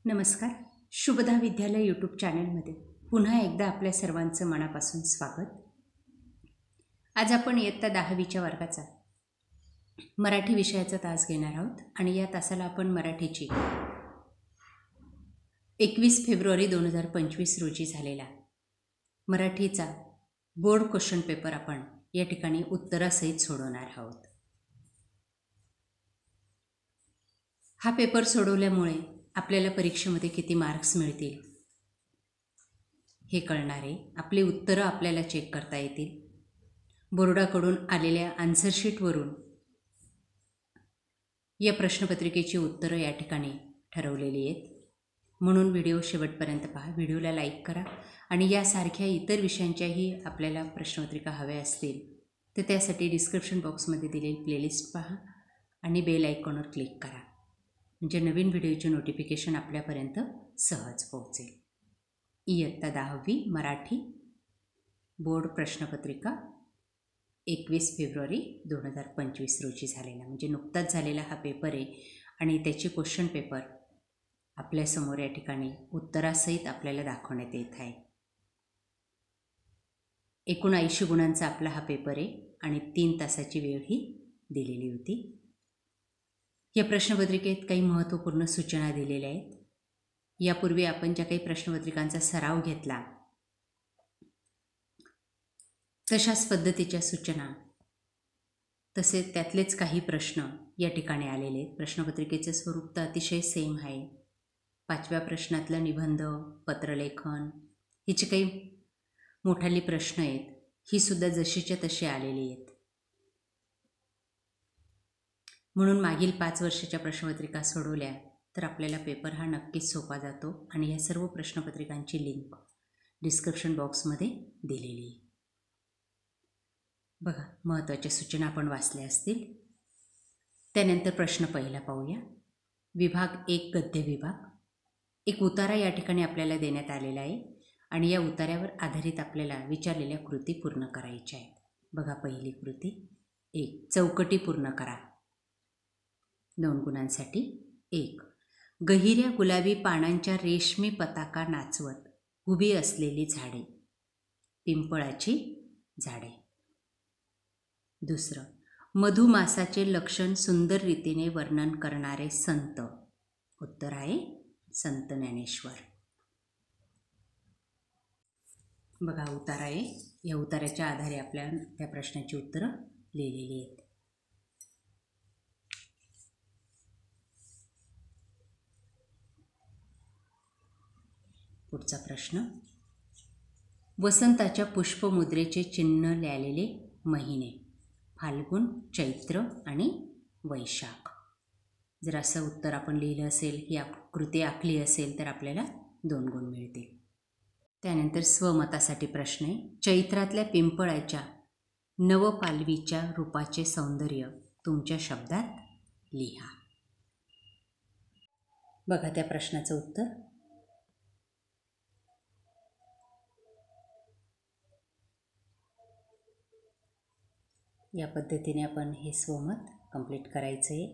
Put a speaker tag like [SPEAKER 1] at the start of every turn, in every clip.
[SPEAKER 1] नमस्कार. शुभदा विद्यालय यूट्यूब चॅनलमध्ये पुन्हा एकदा आपल्या सर्वांचं मनापासून स्वागत. आज आपण इयत्ता 10वीच्या वर्गाचा मराठी विषयाचा तास घेणार आहोत आणि या तासाला आपण मराठीची 21 फेब्रुवारी 2025 रोजी झालेला मराठीचा बोर्ड क्वेश्चन पेपर आपण या ठिकाणी उत्तरासहित सोडवणार आहोत. हा पेपर सोडवल्यामुळे आपल्याला परीक्षेमध्ये किती मार्क्स मिळतील हे कळणार आहे. आपली उत्तरं आपल्याला चेक करता येतील. बोर्डाकडून आलेल्या आन्सर शीटवरून या प्रश्नपत्रिकेची उत्तरं या ठिकाणी ठरवलेली आहेत. म्हणून व्हिडिओ शेवटपर्यंत पहा. व्हिडिओला लाईक करा आणि यासारख्या इतर विषयांच्याही आपल्याला प्रश्नपत्रिका हव्या असतील तर त्यासाठी डिस्क्रिप्शन बॉक्समध्ये दिलेली प्लेलिस्ट पहा आणि बेल आयकॉनवर क्लिक करा, म्हणजे नवीन व्हिडिओचे नोटिफिकेशन आपल्यापर्यंत सहज पोहोचेल. इयत्ता 10वी मराठी बोर्ड प्रश्नपत्रिका 21 फेब्रुवारी 2025 रोजी झालेला, म्हणजे नुकताच झालेला हा पेपर आहे आणि त्याचे क्वेश्चन पेपर आपल्यासमोर या ठिकाणी उत्तरासहित आपल्याला दाखवण्यात येत आहे. एकूण 80 गुणांचा आपला हा पेपर आहे आणि 3 तासाची वेळ ही दिलेली होती. या प्रश्नपत्रिकेत काही महत्त्वपूर्ण सूचना दिलेल्या आहेत. यापूर्वी आपण ज्या काही प्रश्नपत्रिकांचा सराव घेतला तशाच पद्धतीच्या सूचना, तसेच त्यातलेच काही प्रश्न या ठिकाणी आलेले आहेत. प्रश्नपत्रिकेचं स्वरूप तर अतिशय सेम आहे. 5व्या प्रश्नातलं निबंध, पत्रलेखन हे जे काही मोठाले प्रश्न आहेत ही सुद्धा जशीच्या तशी आलेली आहेत. म्हणून मागील 5 वर्षाच्या प्रश्नपत्रिका सोडवल्या तर आपल्याला पेपर हा नक्कीच सोपा जातो आणि या सर्व प्रश्नपत्रिकांची लिंक डिस्क्रिप्शन बॉक्समध्ये दिलेली आहे. बघा, महत्त्वाच्या सूचना आपण वाचल्या असतील. त्यानंतर प्रश्न पहिला पाहूया. विभाग 1 गद्य विभाग. एक उतारा या ठिकाणी आपल्याला देण्यात आलेला आहे आणि या उतार्यावर आधारित आपल्याला विचारलेल्या कृती पूर्ण करायच्या आहेत. बघा, पहिली कृती 1. चौकटी पूर्ण करा. 2 गुणांसाठी 1. गहिऱ्या गुलाबी पानांच्या रेशमी पताका नाचवत उभी असलेली झाडे. पिंपळाची झाडे. 2. मधुमासाचे लक्षण सुंदर रीतीने वर्णन करणारे संत. उत्तर आहे संत ज्ञानेश्वर. बघा, उतारा आहे. या उतार्याच्या आधारे आपल्या त्या प्रश्नाची उत्तरं लिहिलेली आहेत. पुढचा प्रश्न. वसंताच्या पुष्पमुद्रेचे चिन्ह लिहिलेले महिने. फाल्गुन, चैत्र आणि वैशाख. जर असं उत्तर आपण लिहिलं असेल, ही कृती आखली असेल तर आपल्याला 2 गुण मिळतील. त्यानंतर स्वमतासाठी प्रश्न आहे. चैत्रातल्या पिंपळाच्या नवपालवीच्या रूपाचे सौंदर्य तुमच्या शब्दात लिहा. बघा त्या प्रश्नाचं उत्तर. या पद्धतीने आपण हे स्वमत कंप्लीट करायचं आहे.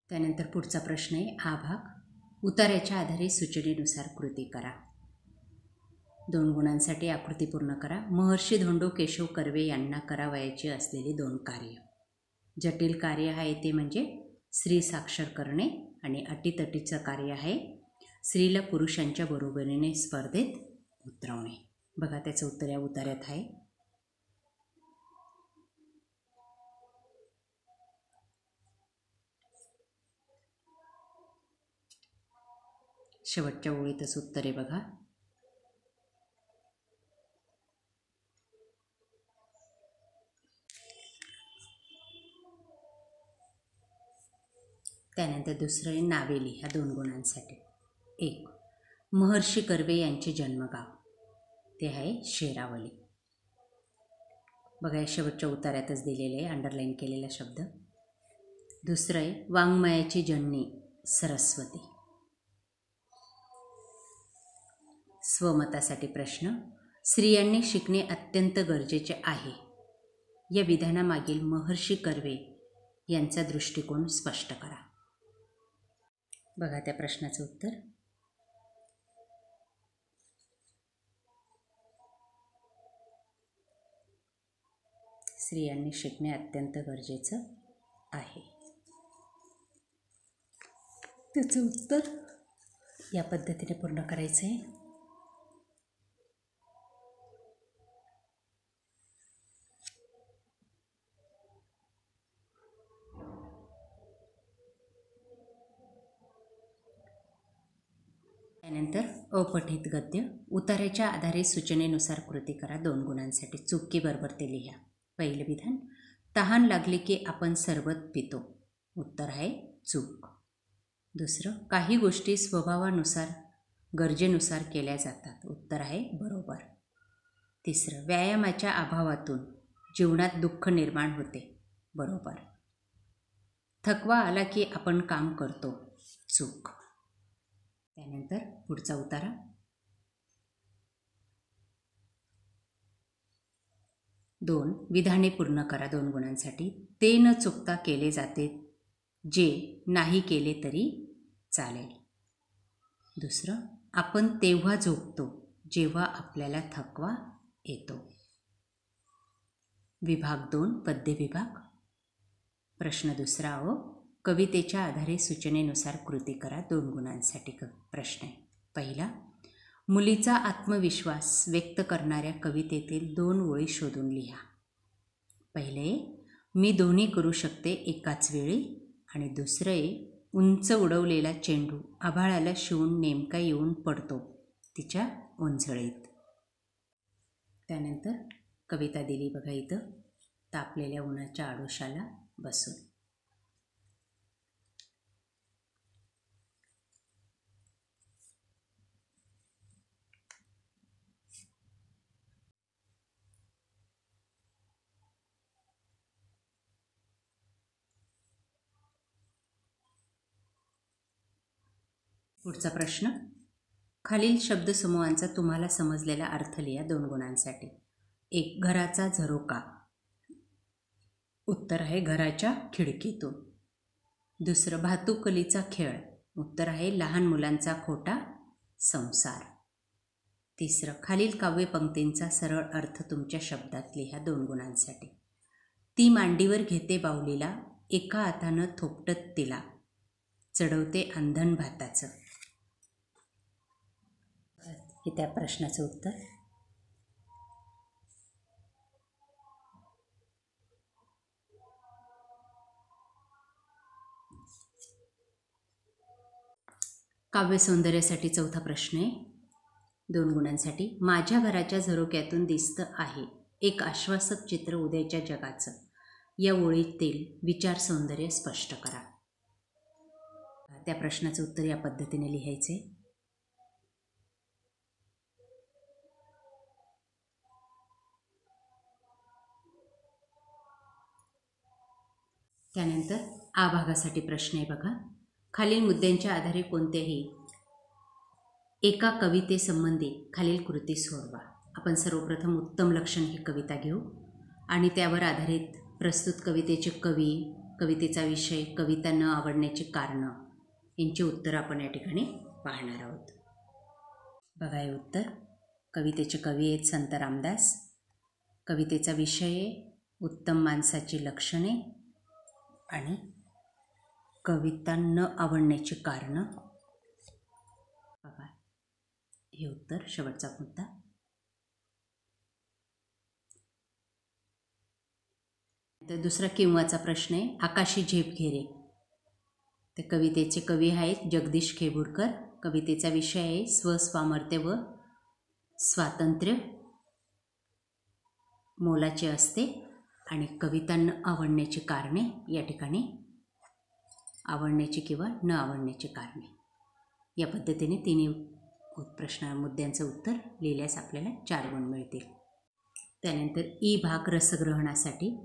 [SPEAKER 1] त्यानंतर पुढचा प्रश्न आहे. आ भाग. उतार्याच्या आधारे सूचनेनुसार कृती करा. 2 गुणांसाठी आकृती पूर्ण करा. महर्षी धोंडो केशव कर्वे यांना करावयाची असलेली 2 कार्य. जटिल कार्य आहे ते म्हणजे स्त्री साक्षर करणे आणि अटीतटीचं कार्य आहे स्त्रीला पुरुषांच्या बरोबरीने स्पर्धेत उतरवणे. बघा, त्याचं उत्तर या उतार्यात आहे. शेवटच्या ओळीतच उत्तर आहे. बघा, त्यानंतर दुसरं आहे नावे लिहा. 2 गुणांसाठी 1. महर्षी कर्वे यांचे जन्मगाव. ते आहे शेरावली. बघा, शेवटच्या उतार्यातच दिलेले आहे अंडरलाईन केलेला शब्द. दुसरं आहे वाङ्मयाची जननी. सरस्वती. स्वमतासाठी प्रश्न. स्त्रियांनी शिकणे अत्यंत गरजेचे आहे या विधानामागील महर्षी कर्वे यांचा दृष्टिकोन स्पष्ट करा. बघा त्या प्रश्नाचं उत्तर. स्त्रियांनी शिकणे अत्यंत गरजेचं आहे. त्याचं उत्तर या पद्धतीने पूर्ण करायचं आहे. त्यानंतर अपठित गद्य. उताऱ्याच्या आधारे सूचनेनुसार कृती करा. 2 गुणांसाठी. चूक की बरोबर ते लिहा. पहिलं विधान. तहान लागली की आपण सरबत पितो. उत्तर आहे चूक. दुसरं. काही गोष्टी स्वभावानुसार गरजेनुसार केल्या जातात. उत्तर आहे बरोबर. तिसरं. व्यायामाच्या अभावातून जीवनात दुःख निर्माण होते. बरोबर. थकवा आला की आपण काम करतो. चूक. त्यानंतर पुढचा उतारा. दोन. विधाने पूर्ण करा. 2 गुणांसाठी. ते न चुकता केले जाते जे नाही केले तरी चालेल. दुसरं. आपण तेव्हा झोपतो जेव्हा आपल्याला थकवा येतो. विभाग 2 पद्य विभाग. प्रश्न दुसरा. कवितेच्या आधारे सूचनेनुसार कृती करा. 2 गुणांसाठी प्रश्न आहे. पहिला. मुलीचा आत्मविश्वास व्यक्त करणाऱ्या कवितेतील 2 ओळी शोधून लिहा. पहिले. मी दोन्ही करू शकते एकाच वेळी. आणि दुसरे. उंच उडवलेला चेंडू आभाळाला शिवून नेमका येऊन पडतो तिच्या ओंजळीत. त्यानंतर कविता दिली बघा इथं. तापलेल्या उन्हाच्या आडोशाला बसून. पुढचा प्रश्न. खालील शब्दसमूहांचा तुम्हाला समजलेला अर्थ लिहा. 2 गुणांसाठी. 1. घराचा झरोका. उत्तर आहे घराच्या खिडकीतून. दुसरं. भातुकलीचा खेळ. उत्तर आहे लहान मुलांचा खोटा संसार. तिसरं. खालील काव्यपंक्तींचा सरळ अर्थ तुमच्या शब्दात लिहा. 2 गुणांसाठी. ती मांडीवर घेते बाहुलीला, एका हातानं थोपटत तिला, चढवते अंधन भाताचं. हे त्या प्रश्नाचं उत्तर. काव्यसौंदर्यासाठी चौथा प्रश्न आहे. 2 गुणांसाठी. माझ्या घराच्या झरोक्यातून दिसतं आहे एक आश्वासक चित्र उद्याच्या जगाचं. या ओळीतील विचार सौंदर्य स्पष्ट करा. त्या प्रश्नाचं उत्तर या पद्धतीने लिहायचे. त्यानंतर आ भागासाठी प्रश्न आहे बघा. खालील मुद्द्यांच्या आधारे कोणत्याही एका कवितेसंबंधी खालील कृती सोडवा. आपण सर्वप्रथम उत्तम लक्षण ही कविता घेऊ आणि त्यावर आधारित प्रस्तुत कवितेचे कवी, कवितेचा विषय, कविता न आवडण्याची कारणं यांची उत्तरं आपण या ठिकाणी पाहणार आहोत. बघा हे उत्तर. कवितेचे कवी आहेत संत रामदास. कवितेचा विषय आहे उत्तम माणसाची लक्षणे आणि कविता न आवडण्याची कारणं. बघा हे उत्तर. शेवटचा मुद्दा. तर दुसरा किंवाचा प्रश्न आहे आकाशी झेप घेरे. तर कवितेचे कवी आहेत जगदीश खेबुरकर. कवितेचा विषय आहे स्वस्वामर्थ्य व स्वातंत्र्य मोलाचे असते. आणि कविता न आवडण्याची कारणे या ठिकाणी आवडण्याची किंवा न आवडण्याची कारणे. या पद्धतीने तिन्ही मुद्द्यांचं उत्तर लिहिल्यास आपल्याला 4 गुण मिळतील. त्यानंतर ई भाग रसग्रहणासाठी.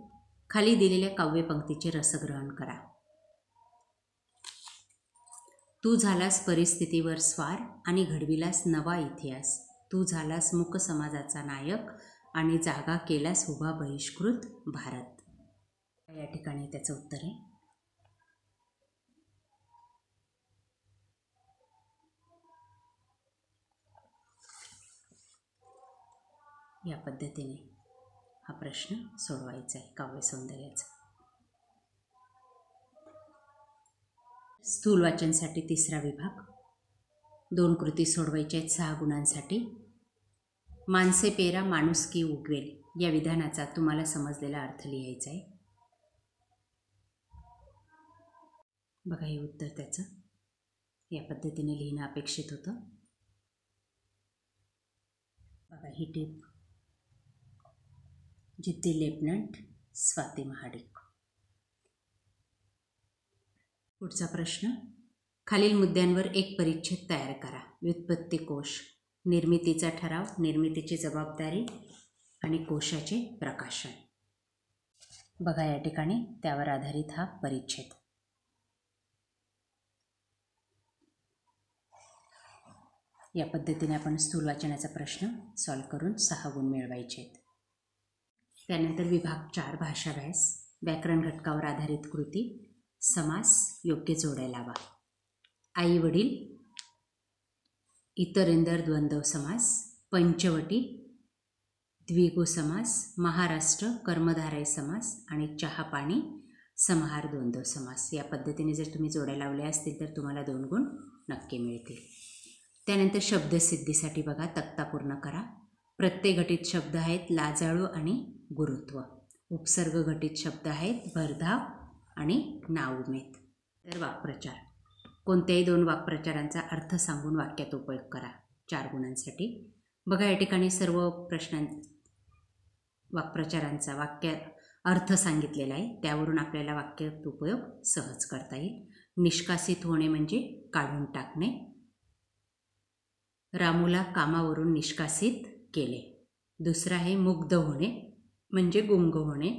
[SPEAKER 1] खाली दिलेल्या काव्यपंक्तीचे रसग्रहण करा. तू झालास परिस्थितीवर स्वार आणि घडविलास नवा इतिहास. तू झालास मूक समाजाचा नायक आणि जागा केलास उभा बहिष्कृत भारत. या ठिकाणी त्याचं उत्तर आहे. या पद्धतीने हा प्रश्न सोडवायचा आहे काव्य सौंदर्याचा. स्थूल वाचनसाठी तिसरा विभाग. 2 कृती सोडवायच्या आहेत 6 गुणांसाठी. माणसे पेरा माणुसकी उगवेल या विधानाचा तुम्हाला समजलेला अर्थ लिहायचा आहे. बघा हे उत्तर त्याचं या पद्धतीने लिहिणं अपेक्षित होतं. बघा ही टीप. जिद्दी लेफ्टनंट स्वाती महाडिक. पुढचा प्रश्न. खालील मुद्द्यांवर एक परिच्छेद तयार करा. व्युत्पत्ती कोश, निर्मितीचा ठराव, निर्मितीची जबाबदारी आणि कोशाचे प्रकाशन. बघा या ठिकाणी त्यावर आधारित हा परिच्छेद. या पद्धतीने आपण स्थूल वाचनाचा प्रश्न सॉल्व करून 6 गुण मिळवायचे आहेत. त्यानंतर विभाग 4 भाषाभ्यास. व्याकरण घटकावर आधारित कृती. समास योग्य जोड्या लावा. आई वडील, इतरेंदर द्वंद्व समास, पंचवटी, द्विगु समास, महाराष्ट्र कर्मधारय समास आणि चहा पाणी समाहार द्वंद्व समास. या पद्धतीने जर तुम्ही जोड्या लावल्या असतील तर तुम्हाला 2 गुण नक्की मिळतील. त्यानंतर शब्दसिद्धीसाठी बघा तक्ता पूर्ण करा. प्रत्यय घटित शब्द आहेत लाजाळू आणि गुरुत्व. उपसर्ग घटित शब्द आहेत भरधाव आणि नाउमेद. तर वाक्प्रचार. कोणत्याही 2 वाक्प्रचारांचा अर्थ सांगून वाक्यात उपयोग करा 4 गुणांसाठी. बघा या ठिकाणी सर्व वाक्प्रचारांचा वाक्य अर्थ सांगितलेला आहे. त्यावरून आपल्याला वाक्यात उपयोग सहज करता येईल. निष्कासित होणे म्हणजे काढून टाकणे. रामूला कामावरून निष्कासित केले. दुसरा आहे मुग्ध होणे म्हणजे गुंग होणे.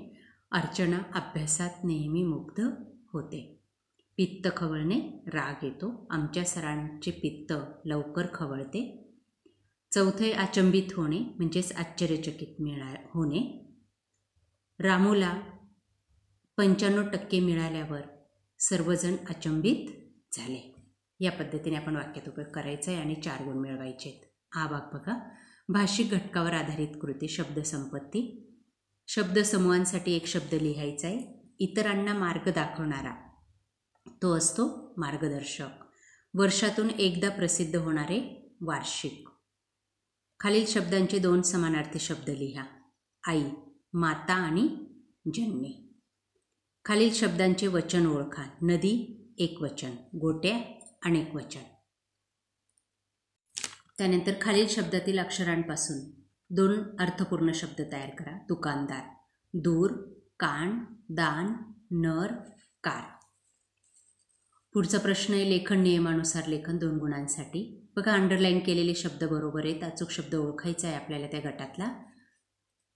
[SPEAKER 1] अर्चना अभ्यासात नेहमी मुग्ध होते. पित्त खवळणे राग येतो. आमच्या सरांचे पित्त लवकर खवळते. चौथे अचंबित होणे म्हणजेच आश्चर्यचकित होणे. रामूला 95% मिळाल्यावर सर्वजण अचंबित झाले. या पद्धतीने आपण वाक्यात उपयोग करायचा आहे आणि 4 गुण मिळवायचे आहेत. हा भाग बघा. भाषिक घटकावर आधारित कृती. शब्दसंपत्ती. शब्दसमूहांसाठी एक शब्द लिहायचा आहे. इतरांना मार्ग दाखवणारा तो असतो मार्गदर्शक. वर्षातून एकदा प्रसिद्ध होणारे वार्षिक. खालील शब्दांचे 2 समानार्थी शब्द लिहा. आई, माता आणि जननी. खालील शब्दांचे वचन ओळखा. नदी एकवचन, गोट्या अनेक वचन. त्यानंतर खालील शब्दातील अक्षरांपासून 2 अर्थपूर्ण शब्द तयार करा. दुकानदार, दूर, कान, दान, नर, कार. पुढचा प्रश्न आहे लेखन नियमानुसार लेखन 2 गुणांसाठी. बघा अंडरलाईन केलेले शब्द बरोबर आहेत. अचूक शब्द ओळखायचा आहे आपल्याला त्या गटातला.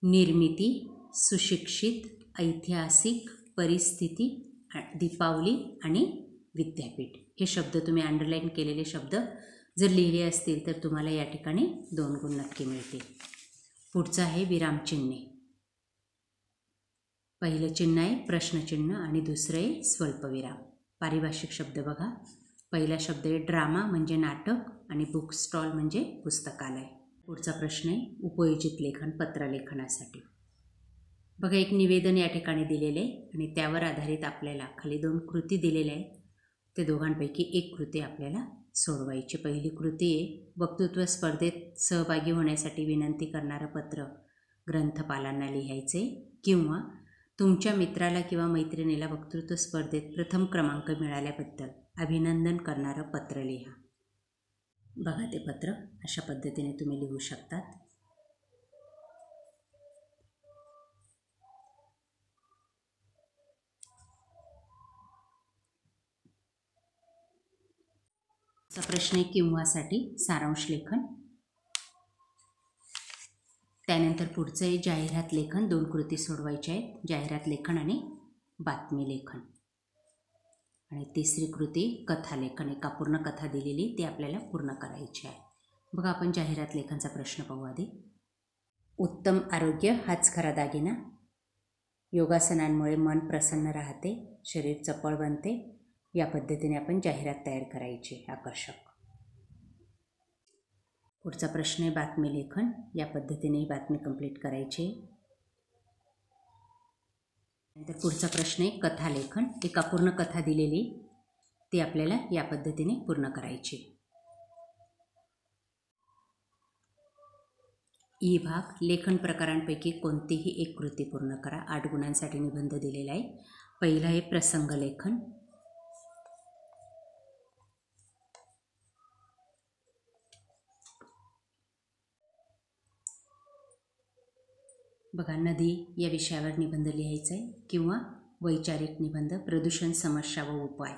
[SPEAKER 1] निर्मिती, सुशिक्षित, ऐतिहासिक, परिस्थिती, दीपावली आणि विद्यापीठ. हे शब्द तुम्ही अंडरलाईन केलेले शब्द जर लिहिले असतील तर तुम्हाला या ठिकाणी 2 गुण नक्की मिळतील. पुढचं आहे विरामचिन्हे. पहिलं चिन्ह आहे प्रश्नचिन्ह आणि दुसरं आहे स्वल्पविराम. पारिभाषिक शब्द बघा. पहिला शब्द आहे ड्रामा म्हणजे नाटक आणि बुक स्टॉल म्हणजे पुस्तकालय. पुढचा प्रश्न आहे उपयोजित लेखन पत्रलेखनासाठी. बघा एक निवेदन या ठिकाणी दिलेलं आहे आणि त्यावर आधारित आपल्याला खाली 2 कृती दिलेल्या आहेत. ते दोघांपैकी एक कृती आपल्याला सोडवायची. पहिली कृती आहे वक्तृत्व स्पर्धेत सहभागी होण्यासाठी विनंती करणारं पत्र ग्रंथपालांना लिहायचे किंवा तुमच्या मित्राला किंवा मैत्रिणीला वक्तृत्व स्पर्धेत प्रथम क्रमांक मिळाल्याबद्दल अभिनंदन करणारं पत्र लिहा. बघा ते पत्र अशा पद्धतीने तुम्ही लिहू शकतात. प्रश्न आहे किंवासाठी सारांश लेखन. त्यानंतर पुढचं आहे जाहिरात लेखन. 2 कृती सोडवायच्या आहेत. जाहिरात लेखन आणि बातमी लेखन. आणि तिसरी कृती कथालेखन, एका पूर्ण कथा दिलेली ती आपल्याला पूर्ण करायची आहे. बघा, आपण जाहिरात लेखनचा प्रश्न पाहू आधी. उत्तम आरोग्य हाच खरा दागिना. योगासनांमुळे मन प्रसन्न राहते, शरीर चपळ बनते. या पद्धतीने आपण जाहिरात तयार करायची आकर्षक. पुढचा प्रश्न आहे बातमी लेखन. या पद्धतीने ही बातमी कंप्लीट करायची. नंतर पुढचा प्रश्न आहे कथालेखन. एका पूर्ण कथा दिलेली ती आपल्याला या पद्धतीने पूर्ण करायची. ई भाग, लेखन प्रकारांपैकी कोणतीही एक कृती पूर्ण करा. 8 गुणांसाठी निबंध दिलेला आहे. पहिलं आहे प्रसंग लेखन. बघा, नदी या विषयावर निबंध लिहायचा आहे किंवा वैचारिक निबंध, प्रदूषण समस्या व उपाय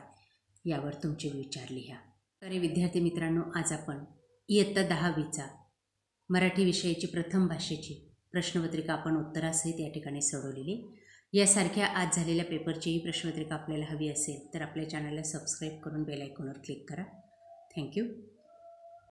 [SPEAKER 1] यावर तुमचे विचार लिहा. तर विद्यार्थी मित्रांनो, आज आपण इयत्ता 10वीचा मराठी विषयाची प्रथम भाषेची प्रश्नपत्रिका आपण उत्तरासहित या ठिकाणी सोडवलेली. यासारख्या आज झालेल्या पेपरचीही प्रश्नपत्रिका आपल्याला हवी असेल तर आपल्या चॅनलला सबस्क्राईब करून बेल आयकॉनवर क्लिक करा. थँक्यू.